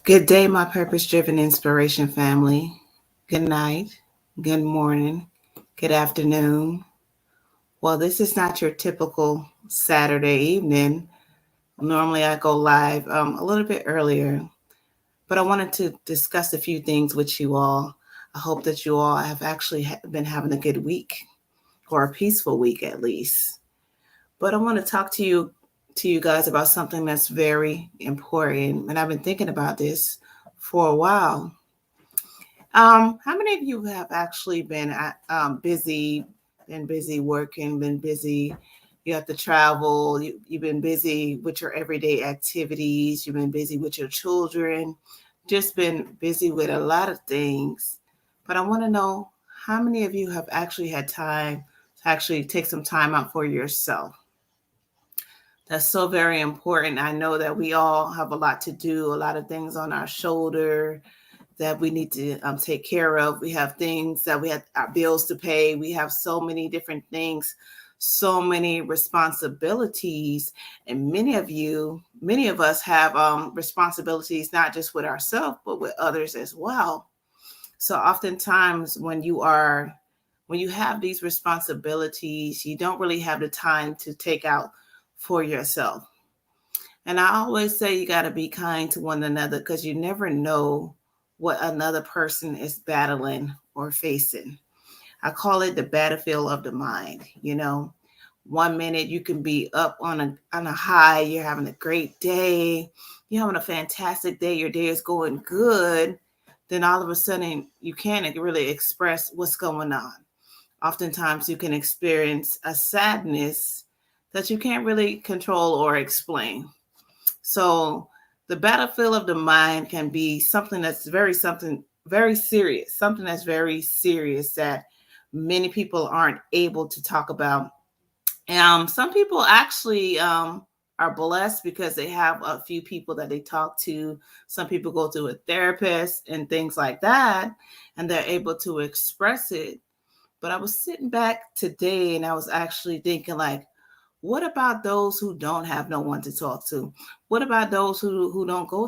Good day, my purpose driven inspiration family. Good night, good morning, good afternoon. Well, this is not your typical Saturday evening. Normally, I go live a little bit earlier, but I wanted to discuss a few things with you all. I hope that you all have actually been having a good week or a peaceful week at least. But I want to talk to you guys about something that's very important, and I've been thinking about this for a while. How many of you have actually been busy, been busy working, been busy? You have to travel. You've been busy with your everyday activities. You've been busy with your children. Just been busy with a lot of things. But I want to know how many of you have actually had time to actually take some time out for yourself. That's so very important. I know that we all have a lot to do, a lot of things on our shoulder that we need to take care of. We have things that we have our bills to pay. We have so many different things, so many responsibilities. And many of us have responsibilities, not just with ourselves, but with others as well. So oftentimes when you have these responsibilities, you don't really have the time to take out for yourself. And I always say you got to be kind to one another because you never know what another person is battling or facing. I call it the battlefield of the mind. One minute you can be up on a high, you're having a great day, you're having a fantastic day, your day is going good. Then all of a sudden you can't really express what's going on. Oftentimes you can experience a sadness that you can't really control or explain. So the battlefield of the mind can be something very serious, something that's very serious that many people aren't able to talk about. Some people actually are blessed because they have a few people that they talk to. Some people go to a therapist and things like that, and they're able to express it. But I was sitting back today and I was actually thinking, like, what about those who don't have no one to talk to? What about those who don't go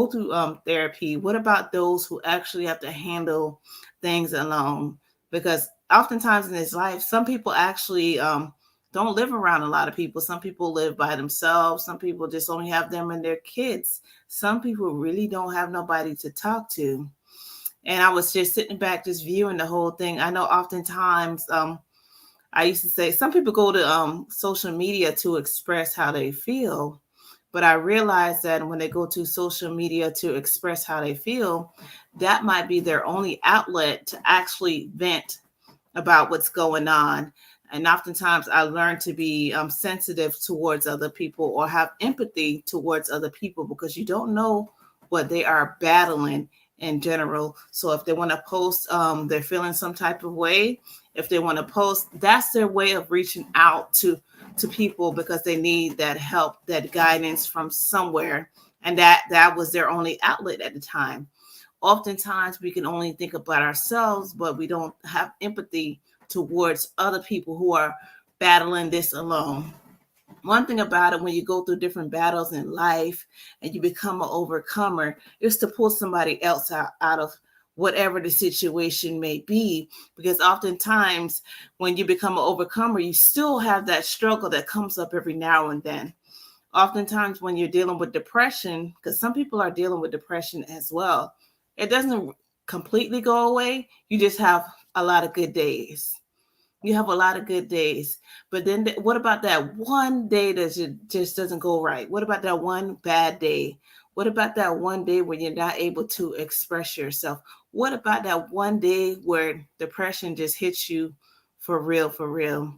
to therapy? What about those who actually have to handle things alone? Because oftentimes in this life, some people actually don't live around a lot of people. Some people live by themselves. Some people just only have them and their kids. Some people really don't have nobody to talk to. And I was just sitting back, just viewing the whole thing. I know oftentimes I used to say some people go to social media to express how they feel, but I realized that when they go to social media to express how they feel, that might be their only outlet to actually vent about what's going on. And oftentimes I learned to be sensitive towards other people or have empathy towards other people because you don't know what they are battling in general. So if they want to post, they're feeling some type of way. If they want to post, that's their way of reaching out to people because they need that help, that guidance from somewhere, and that was their only outlet at the time. Oftentimes we can only think about ourselves, but we don't have empathy towards other people who are battling this alone. One thing about it, when you go through different battles in life and you become an overcomer, is to pull somebody else out of whatever the situation may be. Because oftentimes when you become an overcomer, you still have that struggle that comes up every now and then. Oftentimes when you're dealing with depression, because some people are dealing with depression as well, it doesn't completely go away. You just have a lot of good days. You have a lot of good days, but then what about that one day that just doesn't go right? What about that one bad day? What about that one day when you're not able to express yourself? What about that one day where depression just hits you for real, for real?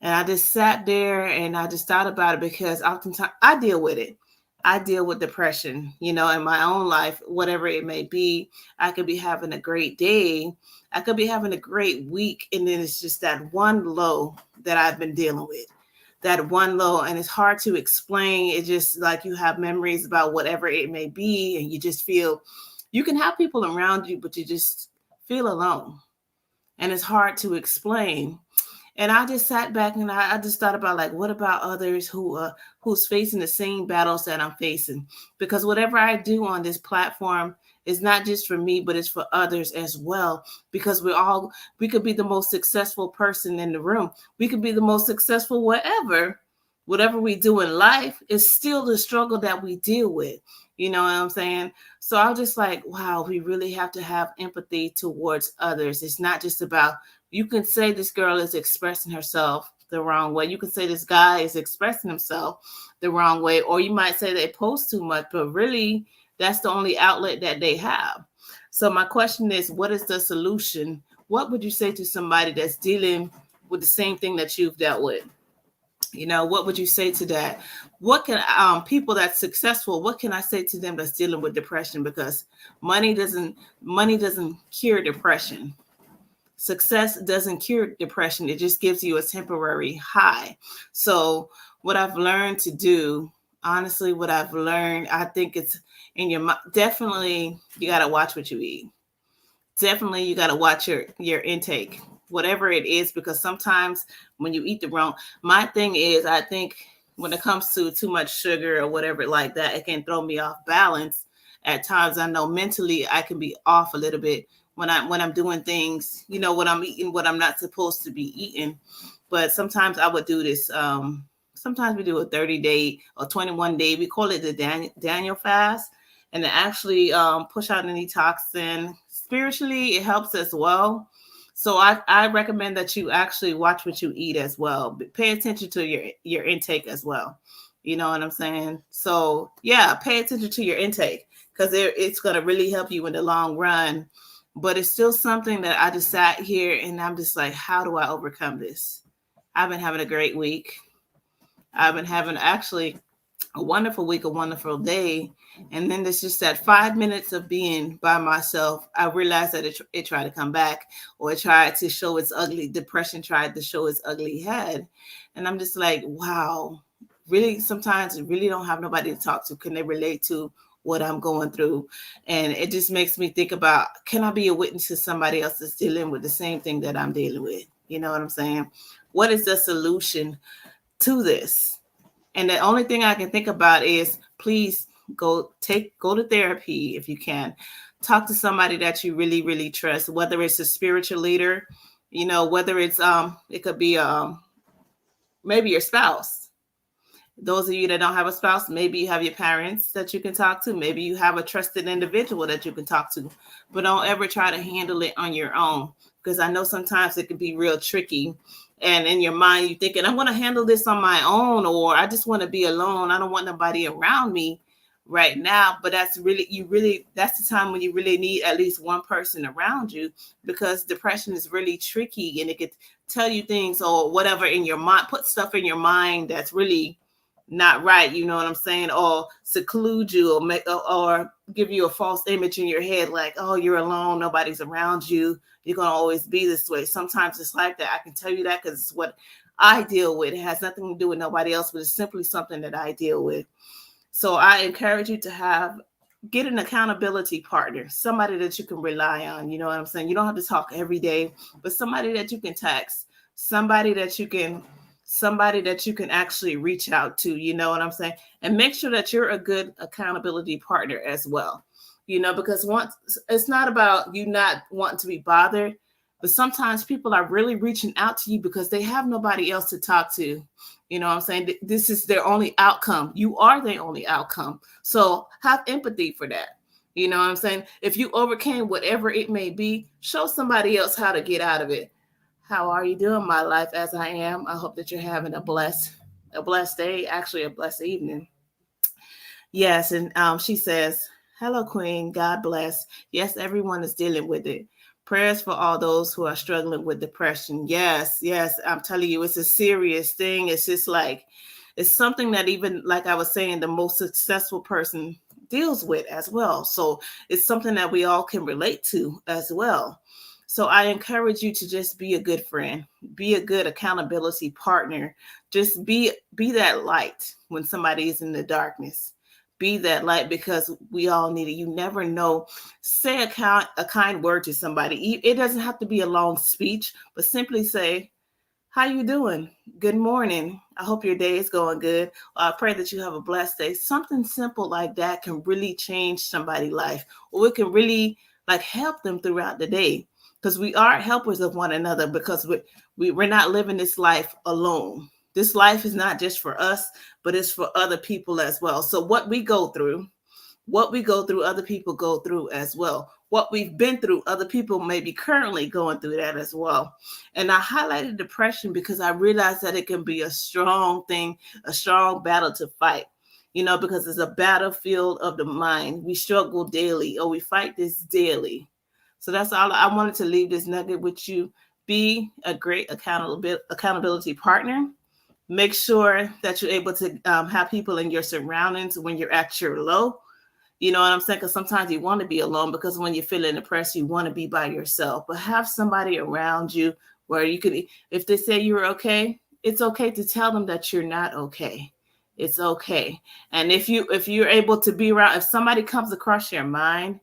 And I just sat there and I just thought about it because oftentimes I deal with it. I deal with depression, in my own life, whatever it may be. I could be having a great day. I could be having a great week. And then it's just that one low that I've been dealing with. That one low. And it's hard to explain. It's just like you have memories about whatever it may be. And you just feel you can have people around you, but you just feel alone. And it's hard to explain. And I just sat back and I just thought about, like, what about others who's facing the same battles that I'm facing? Because whatever I do on this platform is not just for me, but it's for others as well. Because we could be the most successful person in the room. We could be the most successful whatever we do in life is still the struggle that we deal with. You know what I'm saying? So I'm just like, wow, we really have to have empathy towards others. It's not just about, you can say this girl is expressing herself the wrong way. You can say this guy is expressing himself the wrong way. Or you might say they post too much, but really that's the only outlet that they have. So my question is, what is the solution? What would you say to somebody that's dealing with the same thing that you've dealt with? What would you say to that? What can people that's successful, what can I say to them that's dealing with depression? Because money doesn't cure depression. Success doesn't cure depression. It just gives you a temporary high. So what I've learned to do, honestly, I think it's in your mind. Definitely, you got to watch what you eat. Definitely, you got to watch your intake, whatever it is, because sometimes when you eat the wrong, my thing is, I think when it comes to too much sugar or whatever like that, it can throw me off balance. At times, I know mentally I can be off a little bit when I'm doing things, when I'm eating what I'm not supposed to be eating. But sometimes I would do this. Sometimes we do a 30-day or 21-day. We call it the Daniel fast, and to actually push out any toxin. Spiritually, it helps as well. So I recommend that you actually watch what you eat as well. Pay attention to your intake as well. You know what I'm saying? So yeah, pay attention to your intake, because it's going to really help you in the long run. But it's still something that I just sat here and I'm just like, how do I overcome this? I've been having a great week. I've been having actually a wonderful week, a wonderful day. And then there's just that 5 minutes of being by myself. I realized that it tried to come back, or it tried to show its ugly, depression tried to show its ugly head. And I'm just like, wow, really, sometimes I really don't have nobody to talk to. Can they relate to what I'm going through? And it just makes me think about, can I be a witness to somebody else that's dealing with the same thing that I'm dealing with? You know what I'm saying? What is the solution to this? And the only thing I can think about is, please go to therapy if you can. Talk to somebody that you really, really trust, whether it's a spiritual leader, whether it's it could be maybe your spouse. Those of you that don't have a spouse, maybe you have your parents that you can talk to. Maybe you have a trusted individual that you can talk to. But don't ever try to handle it on your own, because I know sometimes it can be real tricky. And in your mind, you're thinking, I'm going to handle this on my own, or I just want to be alone. I don't want nobody around me right now. But that's that's the time when you really need at least one person around you, because depression is really tricky, and it could tell you things or whatever in your mind, put stuff in your mind that's really not right, you know what I'm saying, or seclude you, or give you a false image in your head, like, oh, you're alone, nobody's around you, you're going to always be this way. Sometimes it's like that. I can tell you that because it's what I deal with. It has nothing to do with nobody else, but it's simply something that I deal with. So I encourage you to get an accountability partner, somebody that you can rely on. You know what I'm saying? You don't have to talk every day, but somebody that you can text, somebody that you can actually reach out to. You know what I'm saying? And make sure that you're a good accountability partner as well. Because once, it's not about you not wanting to be bothered, but sometimes people are really reaching out to you because they have nobody else to talk to. You know what I'm saying? This is their only outcome. You are their only outcome. So have empathy for that. You know what I'm saying? If you overcame whatever it may be, show somebody else how to get out of it. How are you doing, my life as I am? I hope that you're having a blessed day, actually a blessed evening. Yes, and she says, hello, Queen. God bless. Yes, everyone is dealing with it. Prayers for all those who are struggling with depression. Yes, I'm telling you, it's a serious thing. It's just like, it's something that even, like I was saying, the most successful person deals with as well. So it's something that we all can relate to as well. So I encourage you to just be a good friend, be a good accountability partner. Just be that light when somebody is in the darkness. Be that light, because we all need it. You never know. Say a kind word to somebody. It doesn't have to be a long speech, but simply say, How you doing? Good morning. I hope your day is going good. I pray that you have a blessed day. Something simple like that can really change somebody's life, or it can really like help them throughout the day. Because we are helpers of one another. Because we're not living this life alone. This life is not just for us, but it's for other people as well. So what we go through, other people go through as well. What we've been through, other people may be currently going through that as well. And I highlighted depression because I realized that it can be a strong thing, a strong battle to fight. Because it's a battlefield of the mind. We struggle daily, or we fight this daily. So that's all. I wanted to leave this nugget with you. Be a great accountability partner. Make sure that you're able to have people in your surroundings when you're at your low. You know what I'm saying? Because sometimes you want to be alone, because when you're feeling depressed, you want to be by yourself. But have somebody around you where you could, if they say you're okay, it's okay to tell them that you're not okay. It's okay. And if you're able to be around, if somebody comes across your mind,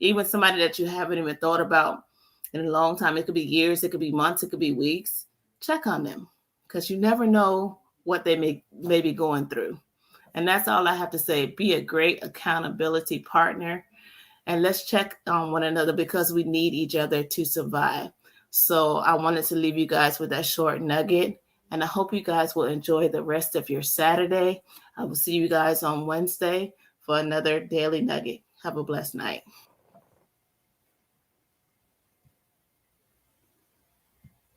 even somebody that you haven't even thought about in a long time, it could be years, it could be months, it could be weeks, check on them, because you never know what they may be going through. And that's all I have to say. Be a great accountability partner, and let's check on one another, because we need each other to survive. So I wanted to leave you guys with that short nugget, and I hope you guys will enjoy the rest of your Saturday. I will see you guys on Wednesday for another daily nugget. Have a blessed night.